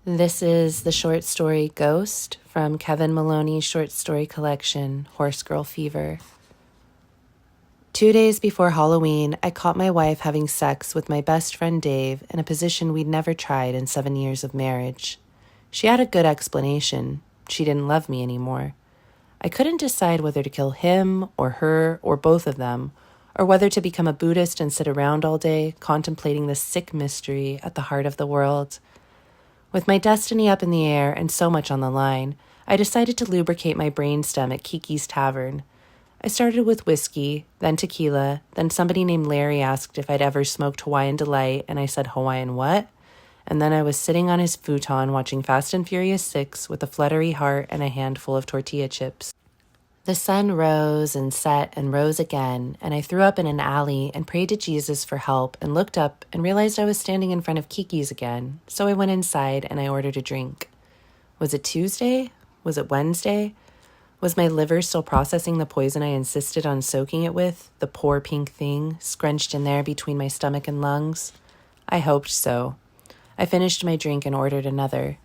This is the short story Ghost from Kevin Maloney's short story collection, Horse Girl Fever. 2 days before Halloween, I caught my wife having sex with my best friend Dave in a position we'd never tried in 7 years of marriage. She had a good explanation. She didn't love me anymore. I couldn't decide whether to kill him or her or both of them, or whether to become a Buddhist and sit around all day contemplating this sick mystery at the heart of the world. With my destiny up in the air and so much on the line, I decided to lubricate my brainstem at Kiki's Tavern. I started with whiskey, then tequila, then somebody named Larry asked if I'd ever smoked Hawaiian Delight, and I said, "Hawaiian what?" And then I was sitting on his futon watching Fast and Furious 6 with a fluttery heart and a handful of tortilla chips. The sun rose and set and rose again, and I threw up in an alley and prayed to Jesus for help and looked up and realized I was standing in front of Kiki's again, so I went inside and I ordered a drink. Was it Tuesday? Was it Wednesday? Was my liver still processing the poison I insisted on soaking it with, the poor pink thing, scrunched in there between my stomach and lungs? I hoped so. I finished my drink and ordered another.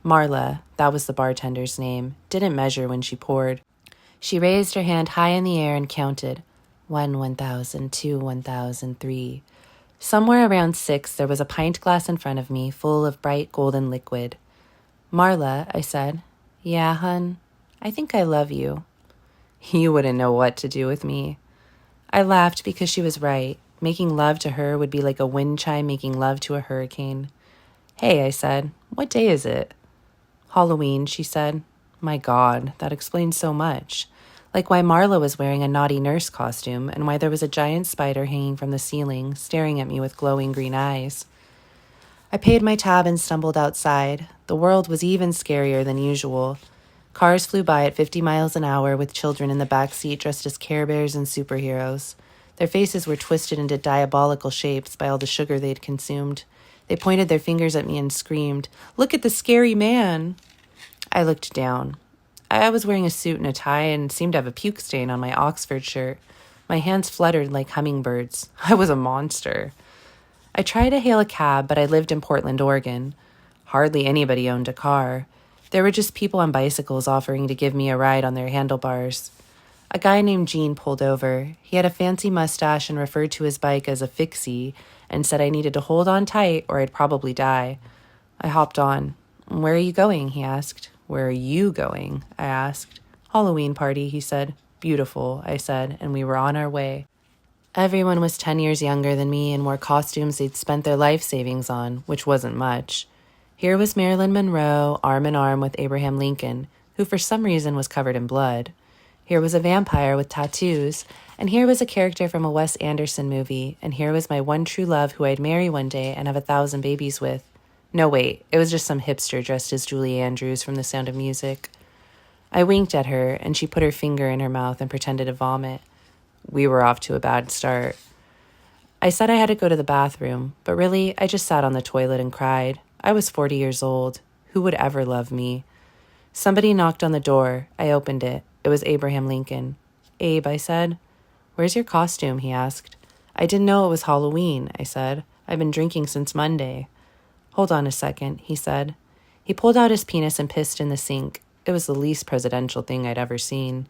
Marla, that was the bartender's name, didn't measure when she poured. She raised her hand high in the air and counted. 1, 1,000, 2, 1,000, 3. Somewhere around 6, there was a pint glass in front of me full of bright golden liquid. "Marla," I said. "Yeah, hun? I think I love you." You wouldn't know what to do with me. I laughed because she was right. Making love to her would be like a wind chime making love to a hurricane. "Hey," I said, "what day is it?" "Halloween," she said. My God, that explains so much. Like why Marla was wearing a naughty nurse costume and why there was a giant spider hanging from the ceiling, staring at me with glowing green eyes. I paid my tab and stumbled outside. The world was even scarier than usual. Cars flew by at 50 miles an hour with children in the back seat dressed as Care Bears and superheroes. Their faces were twisted into diabolical shapes by all the sugar they'd consumed. They pointed their fingers at me and screamed, "Look at the scary man!" I looked down. I was wearing a suit and a tie and seemed to have a puke stain on my Oxford shirt. My hands fluttered like hummingbirds. I was a monster. I tried to hail a cab, but I lived in Portland, Oregon. Hardly anybody owned a car. There were just people on bicycles offering to give me a ride on their handlebars. A guy named Gene pulled over. He had a fancy mustache and referred to his bike as a fixie and said I needed to hold on tight or I'd probably die. I hopped on. "Where are you going?" he asked. "Where are you going?" I asked. "Halloween party," he said. "Beautiful," I said, and we were on our way. Everyone was 10 years younger than me and wore costumes they'd spent their life savings on, which wasn't much. Here was Marilyn Monroe, arm in arm with Abraham Lincoln, who for some reason was covered in blood. Here was a vampire with tattoos, and here was a character from a Wes Anderson movie, and here was my one true love who I'd marry one day and have 1,000 babies with. No, wait, it was just some hipster dressed as Julie Andrews from The Sound of Music. I winked at her, and she put her finger in her mouth and pretended to vomit. We were off to a bad start. I said I had to go to the bathroom, but really, I just sat on the toilet and cried. I was 40 years old. Who would ever love me? Somebody knocked on the door. I opened it. It was Abraham Lincoln. "Abe," I said. "Where's your costume?" he asked. "I didn't know it was Halloween," I said. "I've been drinking since Monday." "Hold on a second," he said. He pulled out his penis and pissed in the sink. It was the least presidential thing I'd ever seen.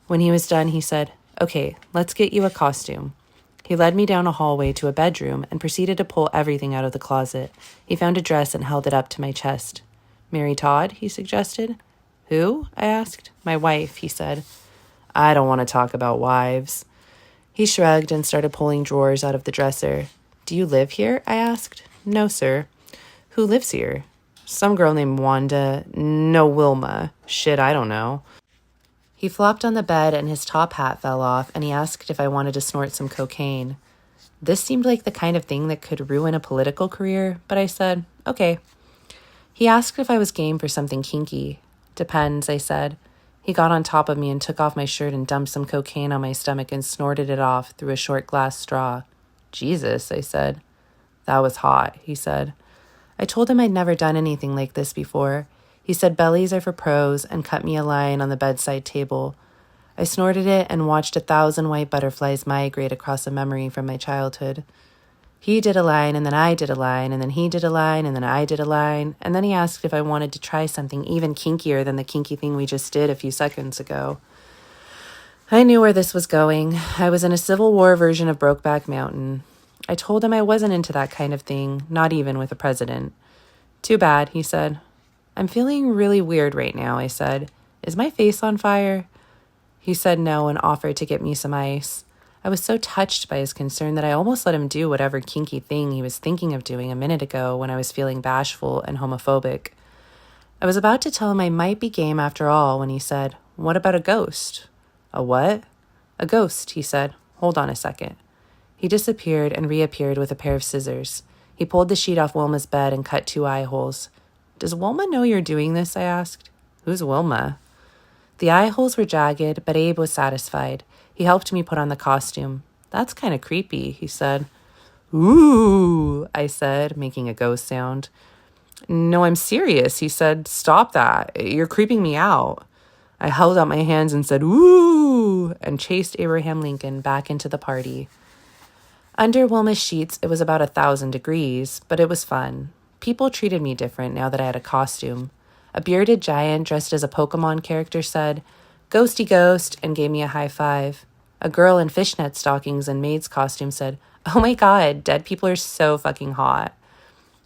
When he was done, he said, "Okay, let's get you a costume." He led me down a hallway to a bedroom and proceeded to pull everything out of the closet. He found a dress and held it up to my chest. "Mary Todd," he suggested. "Who?" I asked. "My wife," he said. "I don't want to talk about wives." He shrugged and started pulling drawers out of the dresser. "Do you live here?" I asked. "No, sir." "Who lives here?" "Some girl named Wanda. No, Wilma. Shit, I don't know." He flopped on the bed and his top hat fell off, and he asked if I wanted to snort some cocaine. This seemed like the kind of thing that could ruin a political career, but I said, "Okay." He asked if I was game for something kinky. "Depends," I said. He got on top of me and took off my shirt and dumped some cocaine on my stomach and snorted it off through a short glass straw. "Jesus," I said. "That was hot," he said. I told him I'd never done anything like this before. He said bellies are for pros and cut me a line on the bedside table. I snorted it and watched 1,000 white butterflies migrate across a memory from my childhood. He did a line, and then I did a line, and then he did a line, and then I did a line, and then he asked if I wanted to try something even kinkier than the kinky thing we just did a few seconds ago. I knew where this was going. I was in a Civil War version of Brokeback Mountain. I told him I wasn't into that kind of thing, not even with a president. Too bad, he said. I'm feeling really weird right now, I said. Is my face on fire? He said no and offered to get me some ice. I was so touched by his concern that I almost let him do whatever kinky thing he was thinking of doing a minute ago when I was feeling bashful and homophobic. I was about to tell him I might be game after all when he said, "What about a ghost?" "A what?" "A ghost," he said. "Hold on a second." He disappeared and reappeared with a pair of scissors. He pulled the sheet off Wilma's bed and cut 2 eye holes. "Does Wilma know you're doing this?" I asked. "Who's Wilma?" The eye holes were jagged, but Abe was satisfied. He helped me put on the costume. "That's kind of creepy," he said. "Ooh," I said, making a ghost sound. "No, I'm serious," he said. "Stop that. You're creeping me out." I held out my hands and said, "Ooh," and chased Abraham Lincoln back into the party. Under Wilma's sheets, it was about 1,000 degrees, but it was fun. People treated me different now that I had a costume. A bearded giant dressed as a Pokemon character said, "Ghosty ghost," and gave me a high five. A girl in fishnet stockings and maid's costume said, "Oh my God, dead people are so fucking hot."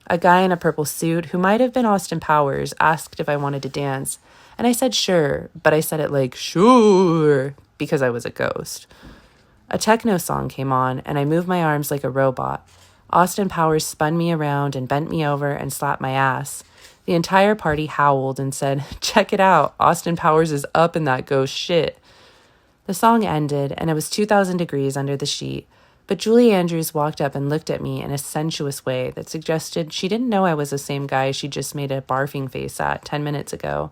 A guy in a purple suit, who might have been Austin Powers, asked if I wanted to dance, and I said sure, but I said it like, "Sure," because I was a ghost. A techno song came on, and I moved my arms like a robot. Austin Powers spun me around and bent me over and slapped my ass. The entire party howled and said, "Check it out, Austin Powers is up in that ghost shit." The song ended, and it was 2,000 degrees under the sheet, but Julie Andrews walked up and looked at me in a sensuous way that suggested she didn't know I was the same guy she just made a barfing face at 10 minutes ago.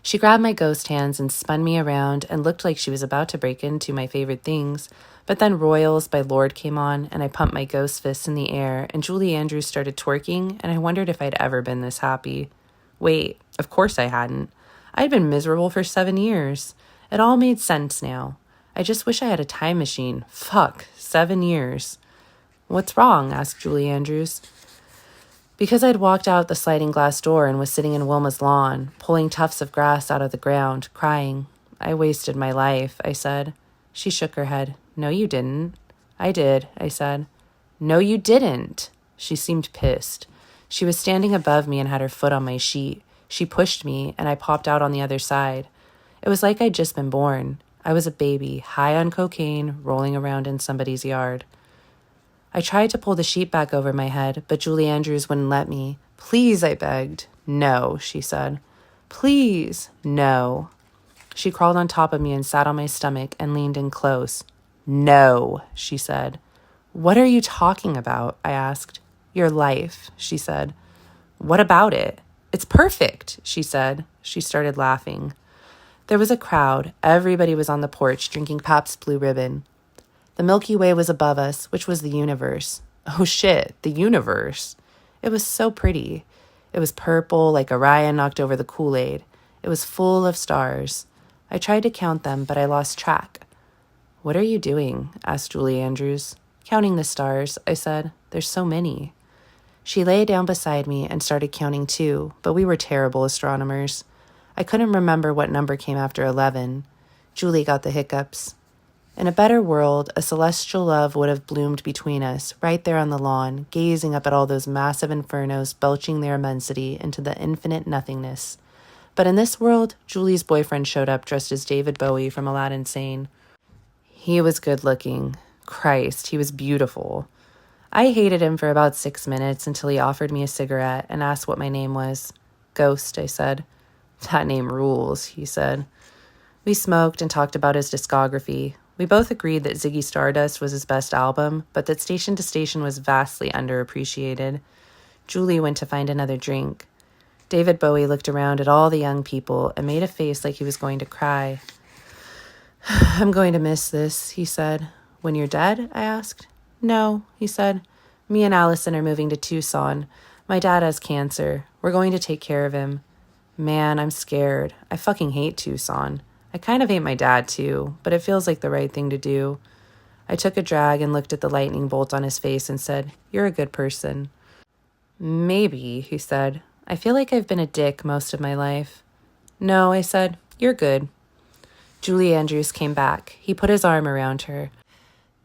She grabbed my ghost hands and spun me around and looked like she was about to break into my favorite things, but then Royals by Lorde came on, and I pumped my ghost fists in the air, and Julie Andrews started twerking, and I wondered if I'd ever been this happy. Wait, of course I hadn't. I'd been miserable for 7 years. It all made sense now. I just wish I had a time machine. Fuck, 7 years. "What's wrong?" asked Julie Andrews. Because I'd walked out the sliding glass door and was sitting in Wilma's lawn, pulling tufts of grass out of the ground, crying. "I wasted my life," I said. She shook her head. "No, you didn't." "I did," I said. "No, you didn't." She seemed pissed. She was standing above me and had her foot on my sheet. She pushed me, and I popped out on the other side. It was like I'd just been born. I was a baby, high on cocaine, rolling around in somebody's yard. I tried to pull the sheet back over my head, but Julie Andrews wouldn't let me. "Please," I begged. "No," she said. "Please." "No." She crawled on top of me and sat on my stomach and leaned in close. "No," she said. "What are you talking about?" I asked. "Your life," she said. "What about it?" "It's perfect," she said. She started laughing. There was a crowd. Everybody was on the porch drinking Pabst Blue Ribbon. The Milky Way was above us, which was the universe. Oh shit, the universe. It was so pretty. It was purple, like Orion knocked over the Kool-Aid. It was full of stars. I tried to count them, but I lost track. "What are you doing?" asked Julie Andrews. "Counting the stars," I said. "There's so many." She lay down beside me and started counting too, but we were terrible astronomers. I couldn't remember what number came after 11. Julie got the hiccups. In a better world, a celestial love would have bloomed between us, right there on the lawn, gazing up at all those massive infernos belching their immensity into the infinite nothingness. But in this world, Julie's boyfriend showed up dressed as David Bowie from Aladdin Sane. He was good looking. Christ, he was beautiful. I hated him for about 6 minutes until he offered me a cigarette and asked what my name was. "Ghost," I said. "That name rules," he said. We smoked and talked about his discography. We both agreed that Ziggy Stardust was his best album, but that Station to Station was vastly underappreciated. Julie went to find another drink. David Bowie looked around at all the young people and made a face like he was going to cry. "I'm going to miss this," he said. "When you're dead?" I asked. "No," he said. "Me and Allison are moving to Tucson. My dad has cancer. We're going to take care of him." Man, I'm scared. I fucking hate Tucson. I kind of hate my dad too, but it feels like the right thing to do. I took a drag and looked at the lightning bolt on his face and said, "You're a good person." "Maybe," he said. "I feel like I've been a dick most of my life." "No," I said. "You're good." Julie Andrews came back. He put his arm around her.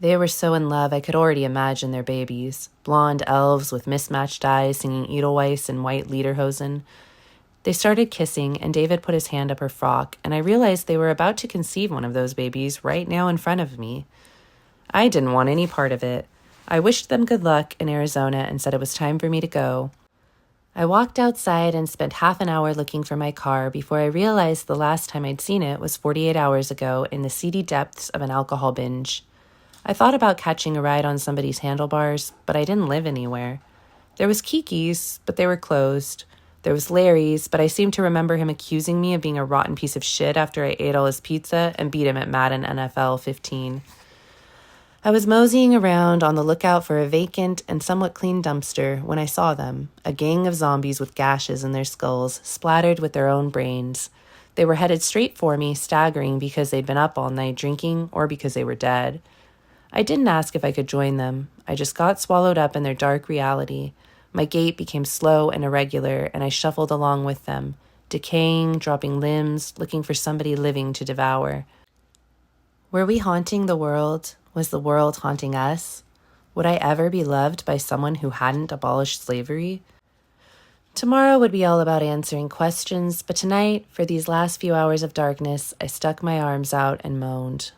They were so in love I could already imagine their babies. Blonde elves with mismatched eyes singing Edelweiss in white lederhosen. They started kissing, and David put his hand up her frock, and I realized they were about to conceive one of those babies right now in front of me. I didn't want any part of it. I wished them good luck in Arizona and said it was time for me to go. I walked outside and spent half an hour looking for my car before I realized the last time I'd seen it was 48 hours ago in the seedy depths of an alcohol binge. I thought about catching a ride on somebody's handlebars, but I didn't live anywhere. There was Kiki's, but they were closed. There was Larry's, but I seemed to remember him accusing me of being a rotten piece of shit after I ate all his pizza and beat him at Madden NFL 15. I was moseying around on the lookout for a vacant and somewhat clean dumpster when I saw them, a gang of zombies with gashes in their skulls, splattered with their own brains. They were headed straight for me, staggering because they'd been up all night drinking or because they were dead. I didn't ask if I could join them. I just got swallowed up in their dark reality. My gait became slow and irregular, and I shuffled along with them, decaying, dropping limbs, looking for somebody living to devour. Were we haunting the world? Was the world haunting us? Would I ever be loved by someone who hadn't abolished slavery? Tomorrow would be all about answering questions, but tonight, for these last few hours of darkness, I stuck my arms out and moaned.